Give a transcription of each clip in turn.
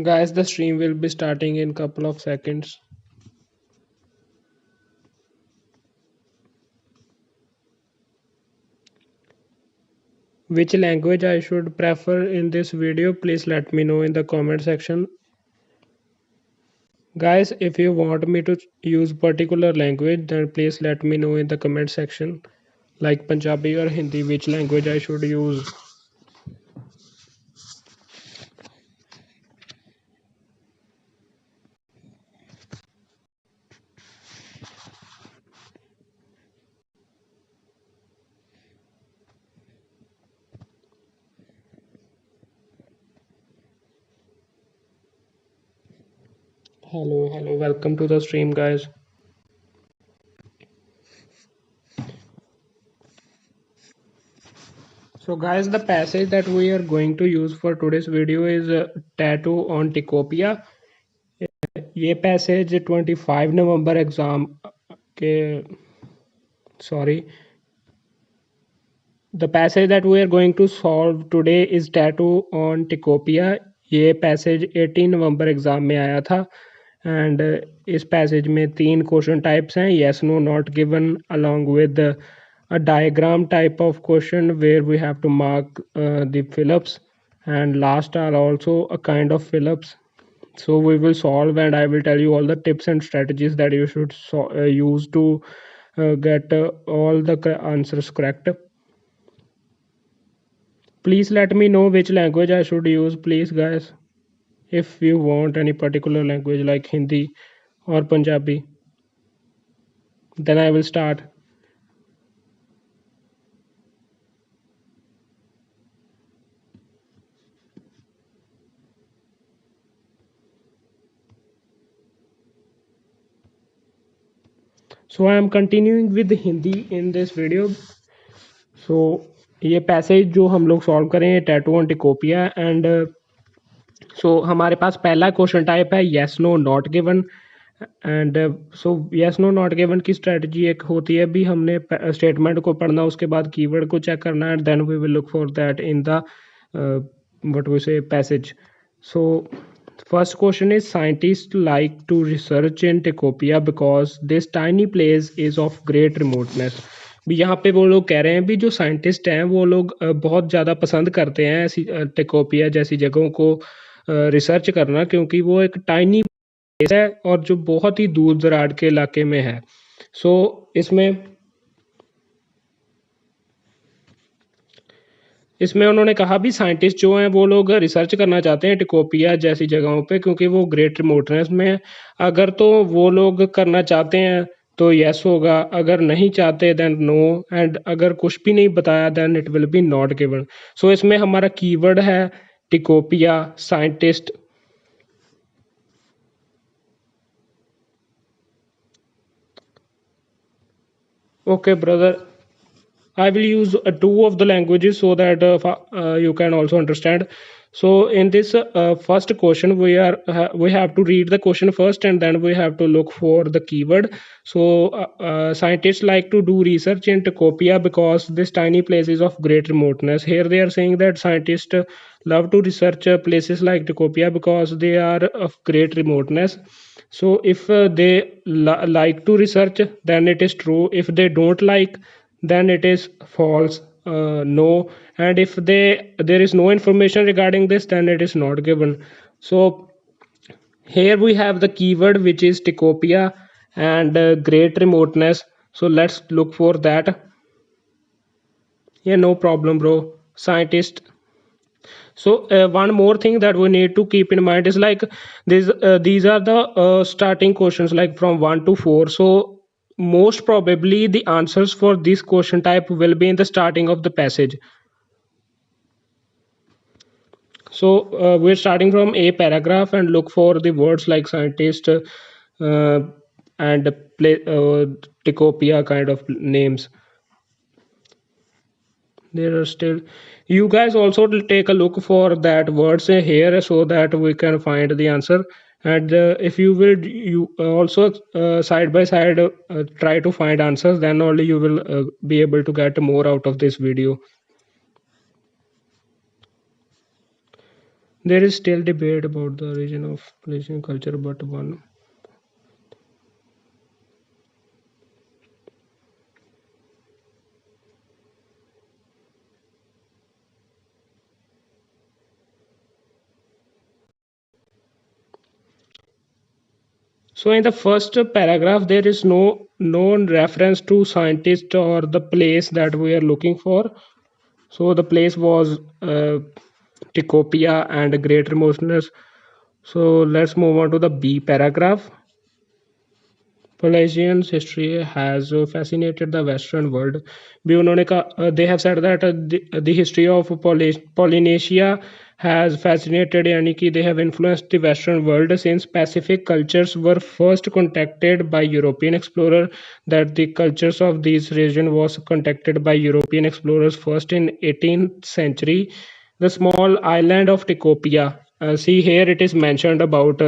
Guys, the stream will be starting in couple of seconds. Which language I should prefer in this video, please let me know in the comment section. Guys, if you want me to use particular language, then please let me know in the comment section. Like Punjabi or Hindi, which language I should use. Hello, welcome to the stream, guys. So guys, the passage that we are going to use for today's video is Tattoo on Tikopia. ये passage 25 नवंबर exam के sorry, the passage that we are going to solve today is Tattoo on Tikopia. ये passage 18 नवंबर exam में आया था and इस passage में 3 question types हैं, yes no not given along with a diagram type of question where we have to mark the fill-ups, and last are also a kind of fill-ups. So we will solve and I will tell you all the tips and strategies that you should use to get all the answers correct. Please let me know which language I should use, please guys. If you want any particular language like Hindi or Punjabi, then I will start. So I am continuing with Hindi in this video. So ये passage जो हम लोग solve करें tattoo on Tikopia and so हमारे पास पहला question type है yes no not given and so yes no not given की स्ट्रेटजी एक होती है भी हमने स्टेटमेंट को पढ़ना, उसके बाद कीवर्ड को चेक करना and then we will look for that in the what we say passage. So first question is scientist like to research in Tikopia because this tiny place is of great remoteness. भी यहाँ पे वो लोग कह रहे हैं भी जो साइंटिस्ट हैं वो लोग बहुत ज़्यादा पसंद करते हैं ऐसी टिकोपिया जैसी जगहों को रिसर्च करना, क्योंकि वो एक टाइनी है और जो बहुत ही दूर दराज के इलाके में है. सो इसमें उन्होंने कहा भी साइंटिस्ट जो हैं वो लोग रिसर्च करना चाहते हैं टिकोपिया जैसी जगहों पे क्योंकि वो ग्रेट रिमोटनेस में है. अगर तो वो लोग करना चाहते हैं तो यस होगा, अगर नहीं चाहते देन नो, एंड अगर कुछ भी नहीं बताया then it will be not given. सो इसमें हमारा कीवर्ड है Tikopia, scientist. Okay, brother. I will use two of the languages so that you can also understand. So in this first question, we have to read the question first, and then we have to look for the keyword. So scientists like to do research in Tacopia because this tiny place is of great remoteness. Here they are saying that scientists love to research places like Tacopia because they are of great remoteness. So if they like to research, then it is true. If they don't like, then it is false, no. And if there is no information regarding this, then it is not given. So here we have the keyword which is Ticopia and great remoteness. So let's look for that. Yeah, no problem, bro. Scientist. So one more thing that we need to keep in mind is like these are the starting questions like from 1 to 4. So most probably the answers for this question type will be in the starting of the passage. So we're starting from a paragraph and look for the words like scientist and Ticopia kind of names. There are still, you guys also take a look for that words here so that we can find the answer. And if you will you also side by side try to find answers, then only you will be able to get more out of this video. There is still debate about the origin of Polynesian culture, but one. So in the first paragraph, there is no known reference to scientist or the place that we are looking for. So the place was Tikopia and Great Remoteness. So let's move on to the B paragraph. Polynesian history has fascinated the Western world. भी उन्होंने कहा, they have said that the history of Polynesia has fascinated, यानी कि they have influenced the Western world since Pacific cultures were first contacted by European explorer. That the cultures of this region was contacted by European explorers first in 18th century. The small island of Tikopia. See here it is mentioned about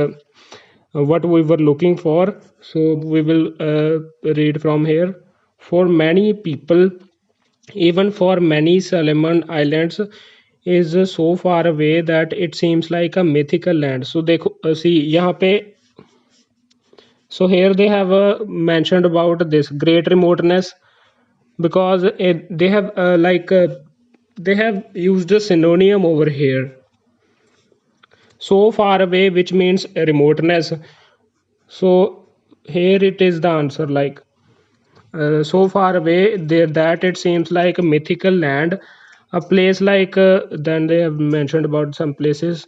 what we were looking for. So we will read from here. For many people, even for many Solomon Islands, is so far away that it seems like a mythical land. So देखो see यहाँ पे, so here they have mentioned about this great remoteness, because they have they have used a synonym over here, so far away, which means remoteness. So here it is the answer, like so far away there that it seems like a mythical land, a place like then they have mentioned about some places.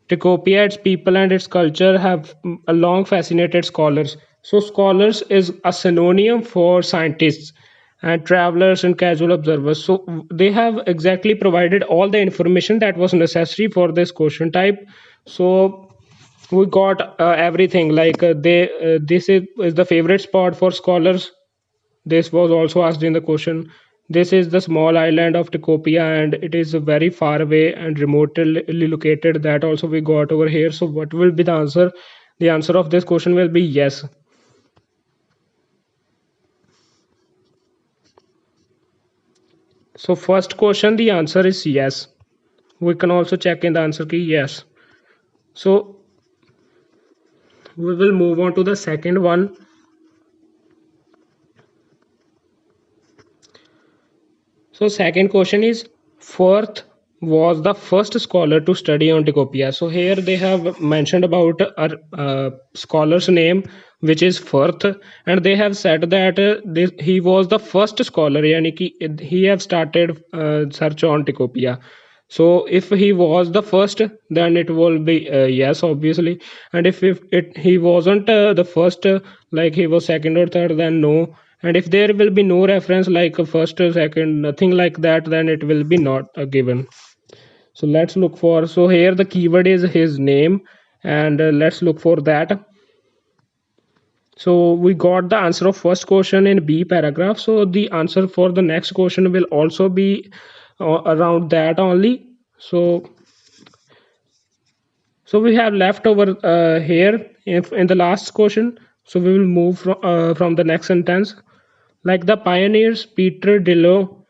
Tikopia, its people and its culture have a long fascinated scholars. So scholars is a synonym for scientists and travelers and casual observers. So they have exactly provided all the information that was necessary for this question type. So we got everything, like this is the favorite spot for scholars. This was also asked in the question. This is the small island of Tikopia and it is very far away and remotely located. That also we got over here. So what will be the answer? The answer of this question will be yes. So first question, the answer is yes. We can also check in the answer key yes. So we will move on to the second one. So second question is, Firth was the first scholar to study on Tikopia. So here they have mentioned about a scholar's name, which is Firth, and they have said that he was the first scholar. Yani ki he have started search on Tikopia. So if he was the first, then it will be yes, obviously. And if he wasn't the first, like he was second or third, then no. And if there will be no reference like a first or second, nothing like that, then it will be not a given. So let's look for. So here the keyword is his name, and let's look for that. So we got the answer of first question in B paragraph. So the answer for the next question will also be around that only. So we have left over here in the last question. So we will move from the next sentence. Like the pioneers, Peter Dillo.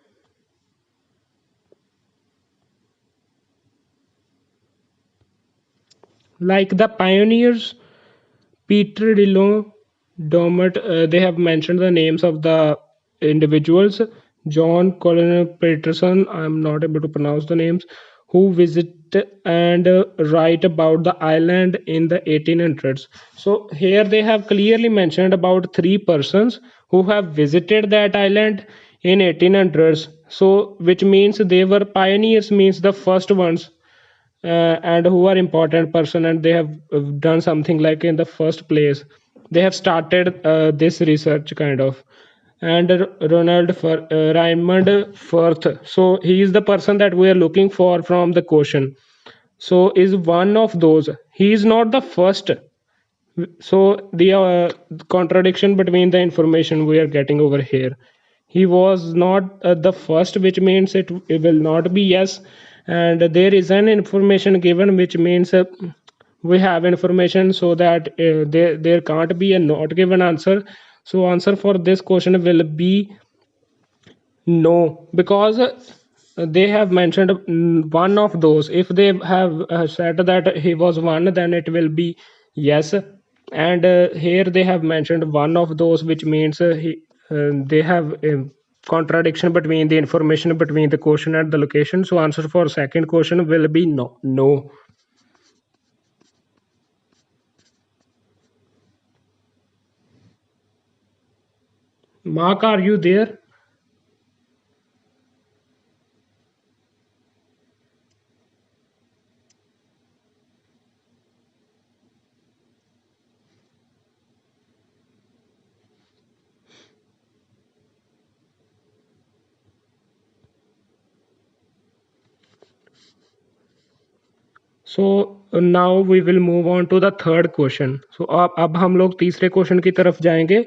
Like the pioneers, Peter Dillon, Dormant, they have mentioned the names of the individuals. John Colonel Peterson, I'm not able to pronounce the names, who visit and write about the island in the 1800s. So here they have clearly mentioned about three persons who have visited that island in 1800s. So which means they were pioneers, means the first ones, and who are important person, and they have done something like in the first place they have started this research kind of. And Raymond Firth, so he is the person that we are looking for from the question. So is one of those, he is not the first. So the contradiction between the information we are getting over here, he was not the first, which means it will not be yes. And there is an information given, which means we have information, so that there can't be a not given answer. So answer for this question will be no, because they have mentioned one of those. If they have said that he was one, then it will be yes. And here they have mentioned one of those, which means they have a contradiction between the information between the question and the location. So answer for second question will be no. No. Mark, are you there? So now we will move on to the third question. So अब हम लोग तीसरे question की तरफ जाएंगे.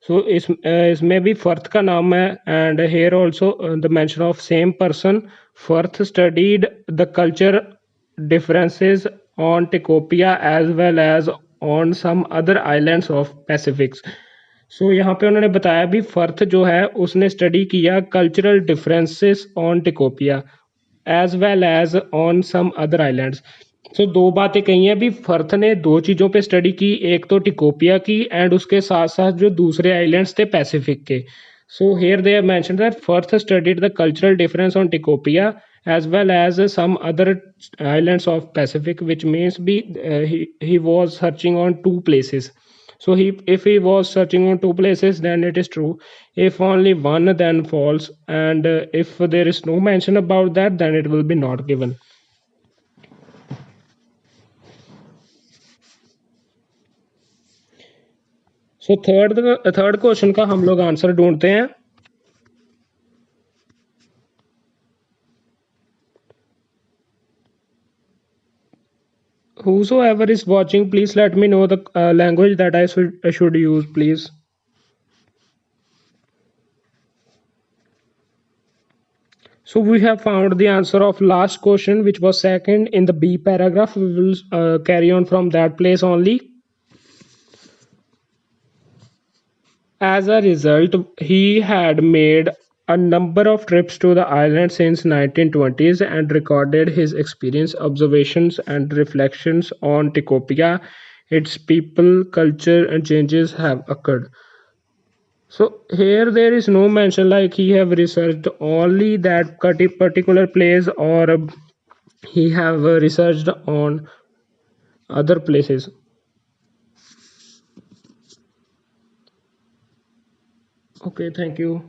So इसमें भी fourth का नाम है, and here also the mention of same person. Firth studied the culture differences on Tikopia as well as on some other islands of Pacific. सो यहाँ पे उन्होंने बताया भी फर्थ जो है उसने स्टडी किया cultural differences on Tikopia as well as on some other islands. So दो बातें कही हैं भी फर्थ ने दो चीज़ों पे स्टडी की, एक तो टिकोपिया की एंड उसके साथ साथ जो दूसरे आइलैंड्स थे पैसिफिक के. So here they have mentioned that Firth studied the cultural difference on Tikopia as well as some other islands of Pacific, which means he was searching on two places. So if he was searching on two places, then it is true. If only one, then false. And if there is no mention about that, then it will be not given. So third question का हम लोग answer ढूंढते हैं. Whosoever is watching, please let me know the language that I should use, please. So we have found the answer of last question, which was second in the B paragraph. We will carry on from that place only. As a result, he had made a number of trips to the island since 1920s and recorded his experience, observations, and reflections on Tikopia. Its people, culture, and changes have occurred. So here there is no mention like he have researched only that particular place, or he have researched on other places. Okay, thank you.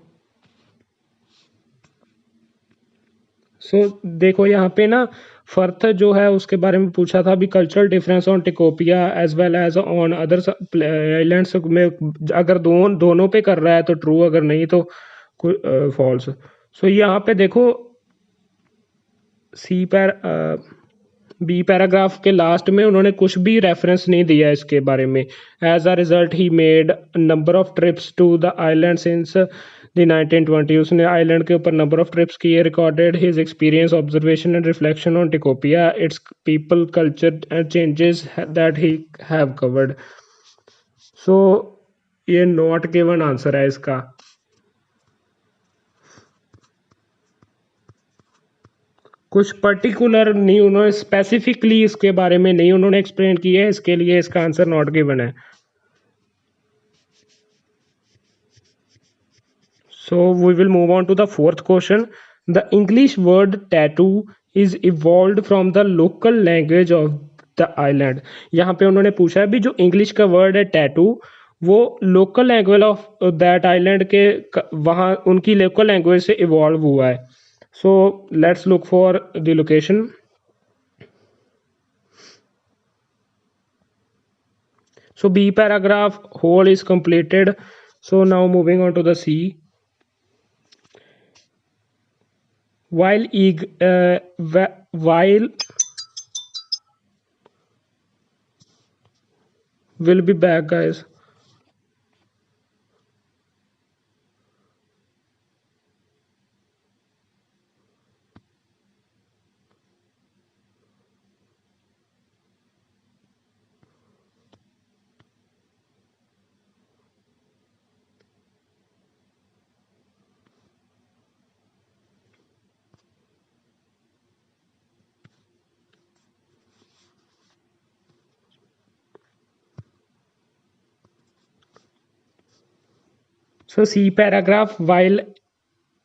सो देखो यहाँ पे ना fourth जो है उसके बारे में पूछा था अभी cultural difference on Tikopia as well as on other islands में. अगर दोनों पे कर रहा है तो ट्रू, अगर नहीं तो फॉल्स. सो यहाँ पे देखो सी पैर बी पैराग्राफ के लास्ट में उन्होंने कुछ भी रेफरेंस नहीं दिया इसके बारे में. As a result he made number of trips to the island since the 1920. उसने आइलैंड के ऊपर नंबर ऑफ ट्रिप्स किए, recorded his experience, observation and reflection on Tikopia, its people, culture and changes that he have covered. So ये not given answer है इसका. कुछ particular नहीं, उन्होंने स्पेसिफिकली इसके बारे में नहीं उन्होंने एक्सप्लेन किया है, इसके लिए इसका आंसर नॉट गिवन है. So we will move on to the fourth question. The English word tattoo is evolved from the local language of the island. यहाँ पे उन्होंने पूछा है भी जो इंग्लिश का वर्ड है टैटू वो local language of that island के वहाँ उनकी लोकल लैंग्वेज से इवॉल्व हुआ है. So let's look for the location. So B paragraph whole is completed. So now moving on to the C. While we'll be back, guys. So see paragraph, while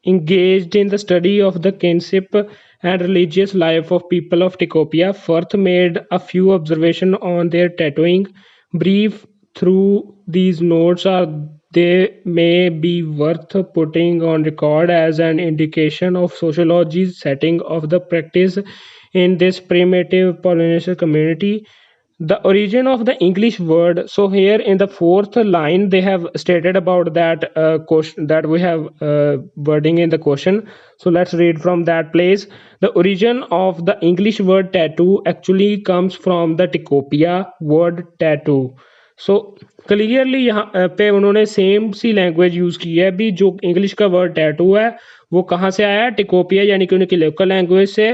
engaged in the study of the kinship and religious life of people of Tikopia, Firth made a few observations on their tattooing. Brief through these notes are they may be worth putting on record as an indication of sociology's setting of the practice in this primitive Polynesian community. The origin of the English word. So here in the fourth line, they have stated about that question that we have wording in the question. So let's read from that place. The origin of the English word tattoo actually comes from the Tikopia word tattoo. So clearly यहाँ पे उन्होंने same सी language use की है भी जो English का word tattoo है वो कहाँ से आया टिकोपिया यानी कि उनकी लोकल लैंग्वेज से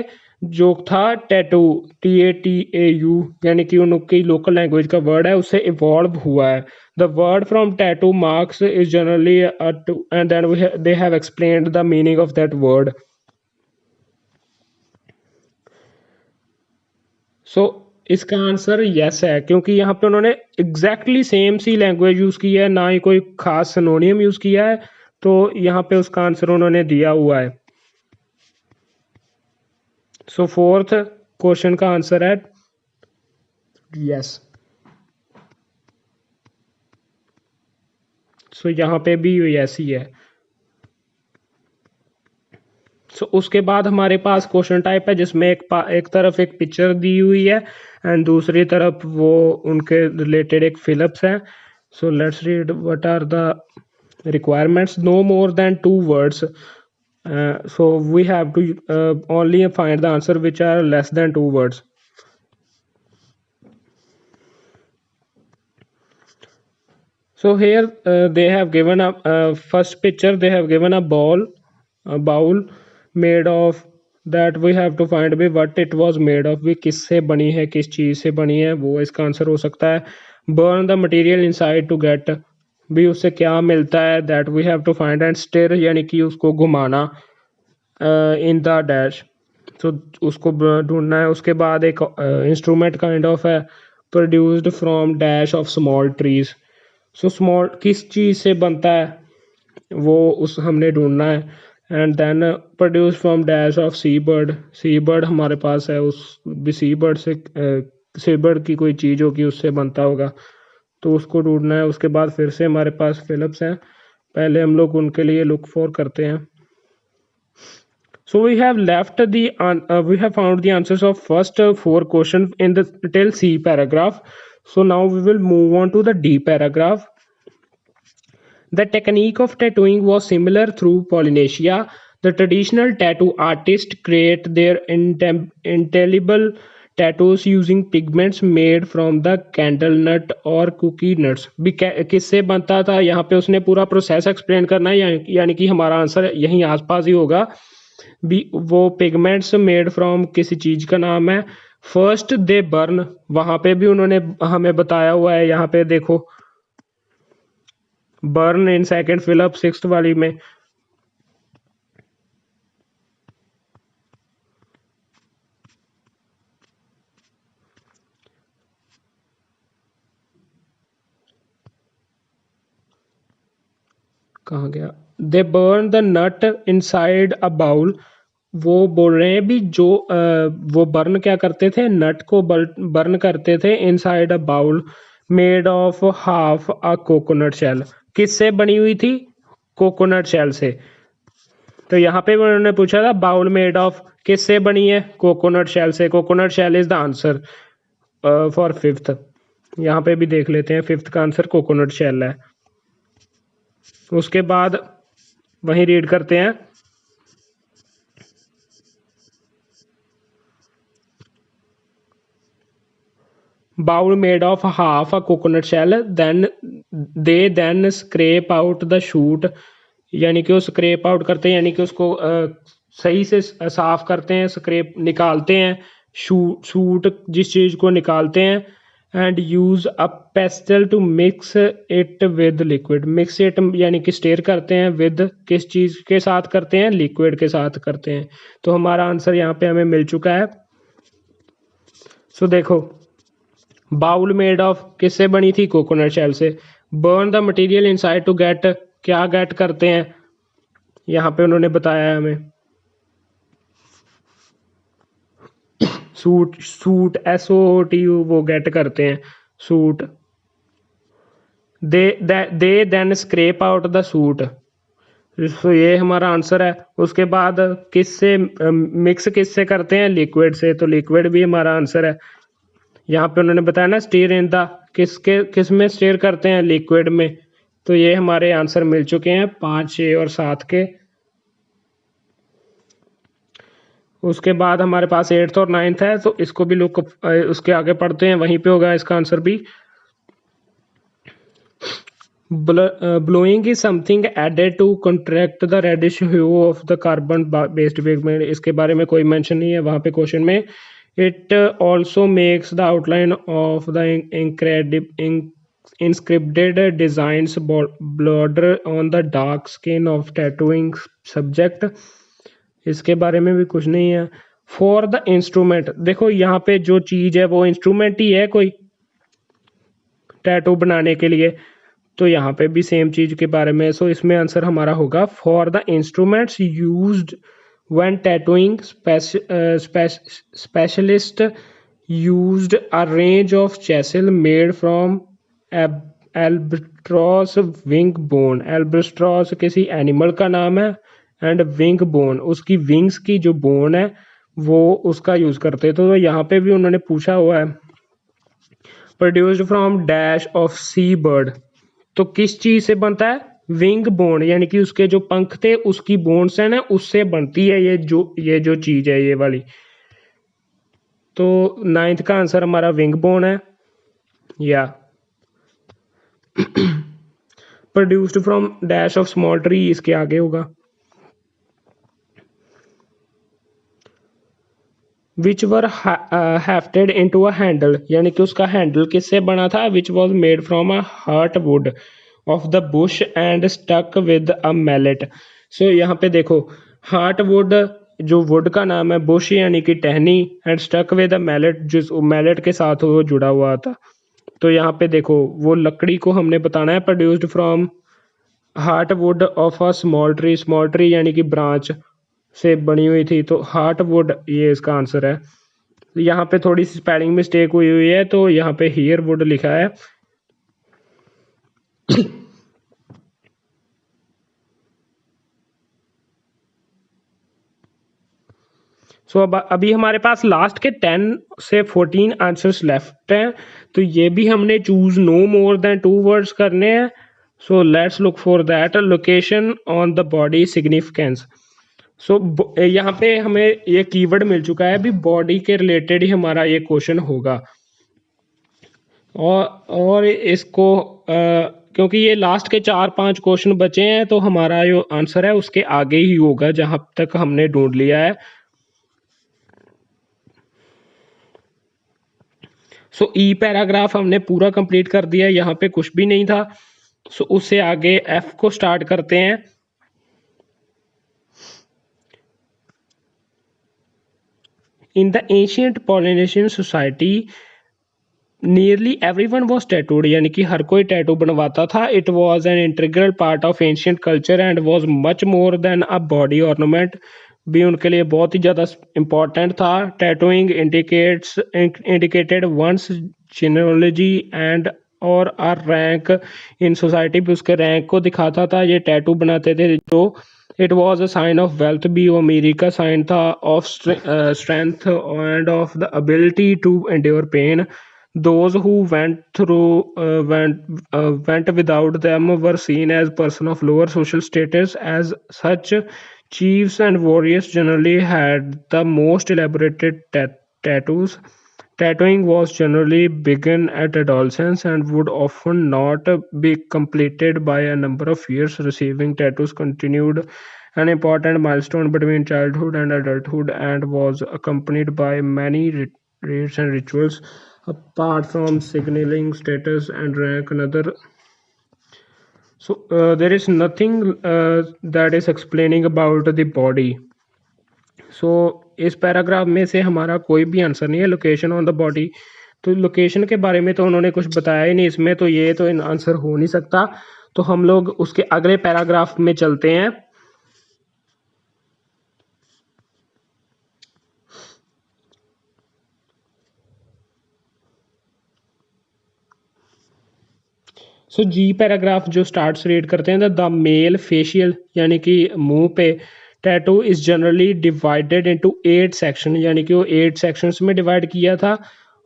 जो था टैटू TATAU यानी कि उनकी लोकल लैंग्वेज का वर्ड है उससे इवॉल्व हुआ है the word from tattoo marks is generally and then they have explained the meaning of that word so इसका आंसर यस है क्योंकि यहाँ पे उन्होंने एग्जैक्टली सेम सी लैंग्वेज यूज की है ना ही कोई खास सिनोनियम यूज किया है तो यहाँ पे उसका आंसर उन्होंने दिया हुआ है सो फोर्थ क्वेश्चन का आंसर है यस सो यहाँ पे भी यस ही है सो उसके बाद हमारे पास क्वेश्चन टाइप है जिसमें एक तरफ एक पिक्चर दी हुई है एंड दूसरी तरफ वो उनके रिलेटेड एक फिलिप्स है so let's read what are the requirements no more than two words so we have to only find the answer which are less than two words so here they have given a first picture they have given a bowl made of that we have to find भी what it was made of भी किससे बनी है किस चीज़ से बनी है वो इसका आंसर हो सकता है burn the material inside to get भी उससे क्या मिलता है that we have to find and स्टिर यानी कि उसको घुमाना इन द डैश तो उसको ढूंढना है उसके बाद एक इंस्ट्रूमेंट काइंड ऑफ है produced from dash of small trees so small किस चीज़ से बनता है वो उस हमने ढूंढना है and then produce from dash of sea bird हमारे पास है उस भी सी बर्ड की कोई चीज़ होगी उससे बनता होगा तो उसको ढूंढना है उसके बाद फिर से हमारे पास फिलिप्स हैं पहले हम लोग उनके लिए लुक फॉर करते हैं so we have left the we have found the answers of first four questions in the till C paragraph so now we will move on to the D paragraph the technique of tattooing was similar through Polynesia the traditional tattoo artists create their intelligible tattoos using pigments made from the candle nut और cookie nuts भी किससे बनता था यहाँ पे उसने पूरा process explain करना है यानी कि हमारा आंसर यहीं आसपास ही होगा भी वो पिगमेंट्स मेड फ्रॉम किसी चीज़ का नाम है फर्स्ट दे बर्न वहाँ पे भी उन्होंने हमें बताया हुआ है यहाँ पे देखो burn in second fill up sixth वाली में कहाँ गया they burn the nut inside a bowl वो बोल रहे हैं भी जो वो बर्न क्या करते थे नट को बर्न करते थे inside a bowl made of half a coconut shell किससे बनी हुई थी कोकोनट शेल से तो यहाँ पे उन्होंने पूछा था बाउल मेड ऑफ किससे बनी है कोकोनट शेल से coconut shell is the answer for fifth यहाँ पे भी देख लेते हैं फिफ्थ का आंसर कोकोनट शेल है उसके बाद वहीं रीड करते हैं bowl made of half a coconut shell then scrape out the soot यानी कि वो स्क्रेप आउट करते हैं यानी कि उसको सही से साफ करते हैं स्क्रेप निकालते हैं शूट जिस चीज़ को निकालते हैं and use a pestle to mix it with liquid mix it यानी कि स्टेयर करते हैं विद किस चीज़ के साथ करते हैं लिक्विड के साथ करते हैं तो हमारा आंसर यहाँ पे हमें मिल चुका है सो देखो बाउल मेड ऑफ किससे बनी थी कोकोनट शेल से burn the material inside to get क्या गेट करते हैं, यहाँ पे उन्होंने बताया है हमें। सूट, सूट SOOTU वो गेट करते हैं soot. They then scrape out the soot. तो ये हमारा आंसर है। उसके बाद किससे मिक्स किससे करते हैं, लिक्विड से, तो लिक्विड भी हमारा आंसर है। यहाँ पे उन्होंने बताया ना स्टीर इन द, किस में स्टीर करते हैं, लिक्विड में। तो ये हमारे आंसर मिल चुके हैं 5, 6 और 7 के। उसके बाद हमारे पास 8th और 9th है, तो इसको भी लुक उसके आगे पढ़ते हैं, वहीं पे होगा इसका आंसर भी। Blowing is something added to contract the reddish hue of the carbon based pigment. इसके बारे में कोई मेंशन नहीं है वहाँ पे क्वेश्चन में। It also makes the outline of the inscribed designs border on the dark skin of tattooing subject। इसके बारे में भी कुछ नहीं है। फॉर द इंस्ट्रूमेंट, देखो यहाँ पे जो चीज है वो इंस्ट्रूमेंट ही है कोई टैटू बनाने के लिए, तो यहाँ पे भी सेम चीज के बारे में। सो इसमें आंसर हमारा होगा for the instruments used when tattooing specialist used a range of chisel made from albatross wing bone. Albatross किसी एनिमल का नाम है, एंड विंग बोन उसकी विंग्स की जो बोन है वो उसका यूज करते। तो यहाँ पे भी उन्होंने पूछा हुआ है produced from dash of sea bird, तो किस चीज से बनता है, विंग बोन, यानी कि उसके जो पंख थे उसकी बोन्स है ना, उससे बनती है ये जो चीज है ये वाली। तो 9th का आंसर हमारा विंग बोन है। या produced from dash of small tree इसके आगे होगा। विच वर हैफ्टेड इनटू अ हैंडल, यानी कि उसका हैंडल किससे बना था, which was made from a heart wood of the bush and stuck with a mallet. So यहाँ पे देखो हार्ट वुड, जो वुड का नाम है, बुश यानी कि टहनी, and stuck with a mallet, जिस मैलेट के साथ वो जुड़ा हुआ था। तो यहाँ पे देखो वो लकड़ी को हमने बताना है produced from heart wood of a small tree, small tree यानी कि ब्रांच से बनी हुई थी, तो हार्ट वुड ये इसका आंसर है। यहाँ पे थोड़ी सी स्पेलिंग मिस्टेक हुई है, तो यहाँ पे हियर वुड लिखा है। सो अब अभी हमारे पास लास्ट के 10 से 14 आंसर्स लेफ्ट हैं, तो ये भी हमने choose no more than 2 words करने हैं। So let's look for that. Location on the body significance. So यहाँ पे हमें ये कीवर्ड मिल चुका है, अभी बॉडी के रिलेटेड ही हमारा ये क्वेश्चन होगा। और इसको क्योंकि ये लास्ट के 4-5 क्वेश्चन बचे हैं, तो हमारा जो आंसर है उसके आगे ही होगा जहां तक हमने ढूंढ लिया है। सो ई पैराग्राफ हमने पूरा कंप्लीट कर दिया, यहाँ पे कुछ भी नहीं था। सो उससे आगे एफ को स्टार्ट करते हैं। In the ancient Polynesian society nearly everyone was tattooed, यानी कि हर कोई टैटू बनवाता था। It was an integral part of ancient culture and was much more than a body ornament, भी उनके लिए बहुत ही ज़्यादा इम्पोर्टेंट था। Tattooing indicated one's genealogy and और आर रैंक इन सोसाइटी, भी उसके रैंक को दिखाता था ये टैटू बनाते थे। तो it was a sign of wealth, भी वो अमीरी का साइन था, of strength and of the ability to endure pain. Those who went without them were seen as person of lower social status. As such, chiefs and warriors generally had the most elaborated tattoos. Tattooing was generally begun at adolescence and would often not be completed by a number of years. Receiving tattoos continued an important milestone between childhood and adulthood and was accompanied by many rites and rituals. Apart from signaling status and rank, another, so there is nothing that is explaining about the body. So इस paragraph में से हमारा कोई भी answer नहीं है location on the body. तो location के बारे में तो उन्होंने कुछ बताया ही नहीं इसमें, तो ये तो आंसर हो नहीं सकता। तो हम लोग उसके अगले पैराग्राफ में चलते हैं। सो जी पैराग्राफ जो स्टार्ट रीड करते हैं, द मेल फेशियल यानी कि मुंह पे tattoo is generally divided into 8 section, यानी कि वो 8 सेक्शंस में डिवाइड किया था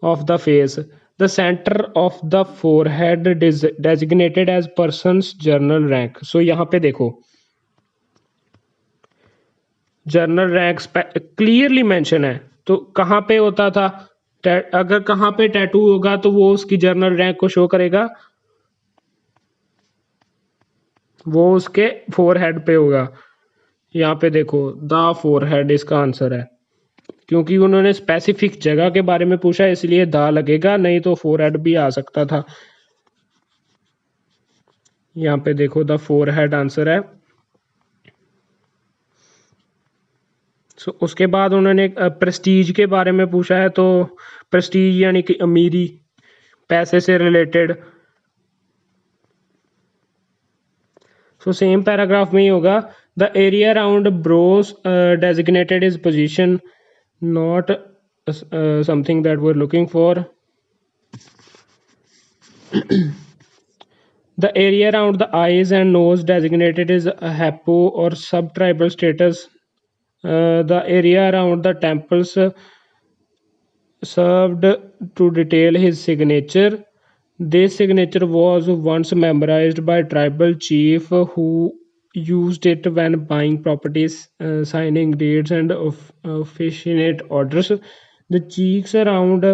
of the face. The centre of the forehead designated as person's general rank. So यहाँ पे देखो जर्नल रैंक क्लियरली मेंशन है, तो कहाँ पे होता था, अगर कहाँ पे टैटू होगा तो वो उसकी जर्नल रैंक को शो करेगा, वो उसके फोरहेड पे होगा। यहाँ पे देखो द फोरहेड इसका आंसर है, क्योंकि उन्होंने स्पेसिफिक जगह के बारे में पूछा इसलिए द लगेगा, नहीं तो फोरहेड भी आ सकता था। यहाँ पे देखो द फोरहेड आंसर है। सो उसके बाद उन्होंने प्रेस्टीज के बारे में पूछा है, तो प्रेस्टीज यानी कि अमीरी, पैसे से रिलेटेड। सो सेम पैराग्राफ में ही होगा, the area around brows designated is position not something that we are looking for. The area around the eyes and nose designated is a hapo or subtribal status. The area around the temples served to detail his signature. This signature was once memorized by tribal chief who used it when buying properties, signing deeds, and officiate orders. The cheeks around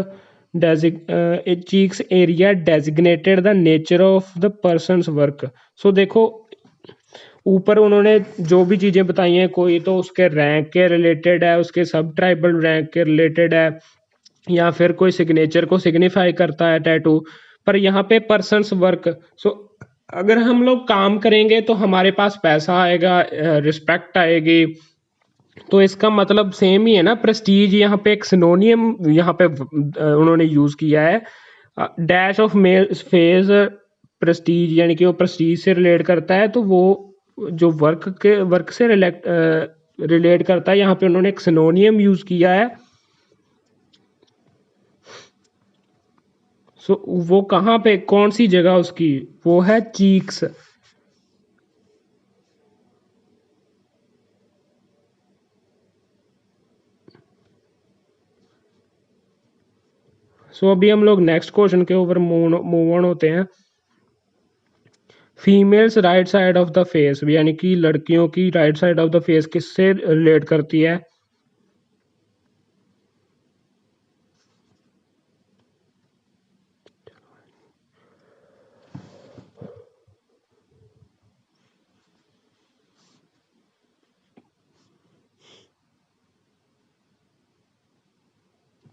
cheeks area designated the nature of the person's work. So देखो ऊपर उन्होंने जो भी चीज़ें बताई हैं, कोई तो उसके रैंक के रिलेटेड है, उसके सब ट्राइबल रैंक के रिलेटेड है, या फिर कोई सिग्नेचर को सिग्निफाई करता है टैटू, पर यहाँ पे पर्सन्स वर्क। सो अगर हम लोग काम करेंगे तो हमारे पास पैसा आएगा, रिस्पेक्ट आएगी, तो इसका मतलब सेम ही है ना। प्रेस्टीज यहाँ पे एक सिनोनियम यहाँ पे उन्होंने यूज किया है। Dash of male phase Prestige यानी कि वो प्रेस्टीज से रिलेट करता है, तो वो जो वर्क से रिलेट करता है, यहाँ पे उन्होंने एक सिनोनियम यूज किया है। सो वो कहाँ पे कौन सी जगह उसकी, वो है चीक्स। सो अभी हम लोग नेक्स्ट क्वेश्चन के ऊपर मूव ऑन होते हैं। Females right side of the face, यानी कि लड़कियों की right side of the face किससे रिलेट करती है?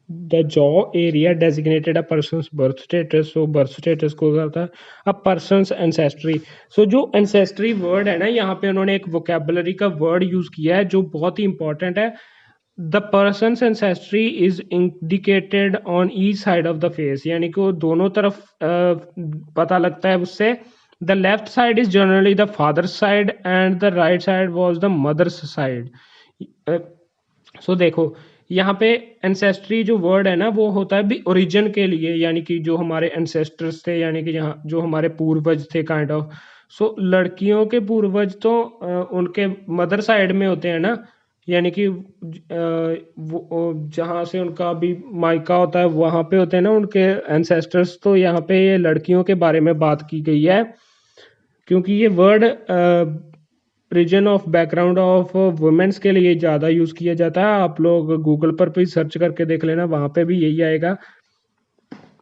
The jaw area designated a person's birth status. So birth status को करता है अ पर्सनस एंसेस्ट्री। सो जो एंसेस्ट्री वर्ड है ना, यहाँ पे उन्होंने एक वोकेबलरी का वर्ड यूज किया है जो बहुत ही इंपॉर्टेंट है। The person's ancestry is indicated on each side of the face, यानी कि वो दोनों तरफ पता लगता है उससे। The left side is generally the father side and the right side was the mother's side. So देखो यहाँ पे एंसेस्ट्री जो वर्ड है ना, वो होता है भी ओरिजिन के लिए, यानी कि जो हमारे एंसेस्टर्स थे, यानी कि यहाँ जो हमारे पूर्वज थे काइंड ऑफ। सो लड़कियों के पूर्वज तो उनके मदर साइड में होते हैं ना, यानी कि वो जहाँ से उनका भी मायका होता है वहाँ पे होते हैं ना उनके एंसेस्टर्स। तो यहाँ पे ये लड़कियों के बारे में बात की गई है, क्योंकि ये word region of background of women's के लिए ज़्यादा यूज़ किया जाता है। आप लोग गूगल पर भी सर्च करके देख लेना, वहाँ पे भी यही आएगा।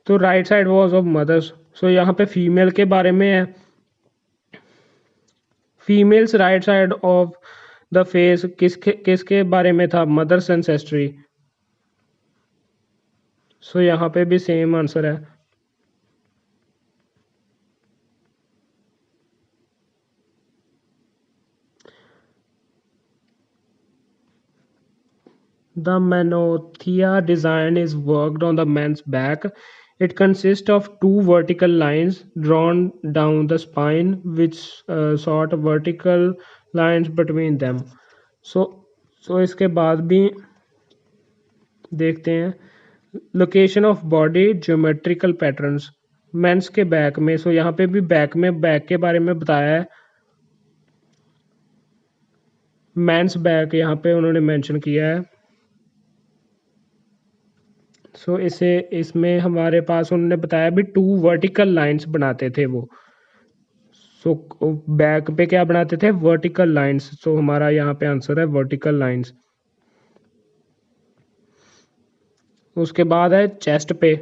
तो right side was of mother's. So यहाँ पे फीमेल के बारे में है, females right side of the face किसके किसके बारे में था? Mother's ancestry. सो यहाँ पे भी सेम आंसर है। The Manothea design is worked on the man's back. It consists of two vertical lines drawn down the spine, which sort of vertical lines between them. So, so इसके बाद भी देखते हैं location of body geometrical patterns men's के back में. So यहाँ पे भी बैक के बारे में बताया है. मेंस बैक यहाँ पे उन्होंने मेंशन किया है. इसे इसमें हमारे पास उन्होंने बताया भी टू वर्टिकल लाइंस बनाते थे वो. सो बैक पे क्या बनाते थे? Vertical lines. सो हमारा यहाँ पे आंसर है वर्टिकल लाइंस. उसके बाद है चेस्ट पे.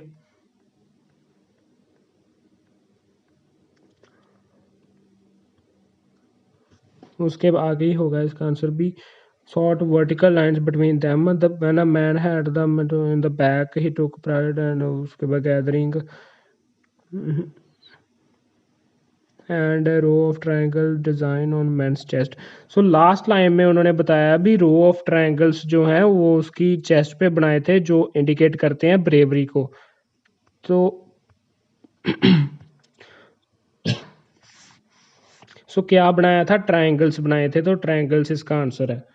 उसके आगे ही होगा इसका आंसर भी. Short vertical lines between them. When a man had them in the back, he took pride and उसके बाद gathering and a row of triangle design on man's chest. So last line में उन्होंने बताया भी row of triangles जो हैं वो उसकी chest पे बनाए थे जो indicate करते हैं bravery को. तो क्या बनाया था? ट्रायंगल्स बनाए थे. तो ट्रायंगल्स इसका आंसर है.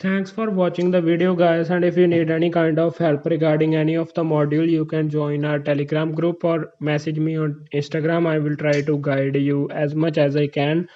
Thanks for watching the video guys, and if you need any kind of help regarding any of the module, you can join our Telegram group or message me on Instagram. I will try to guide you as much as I can.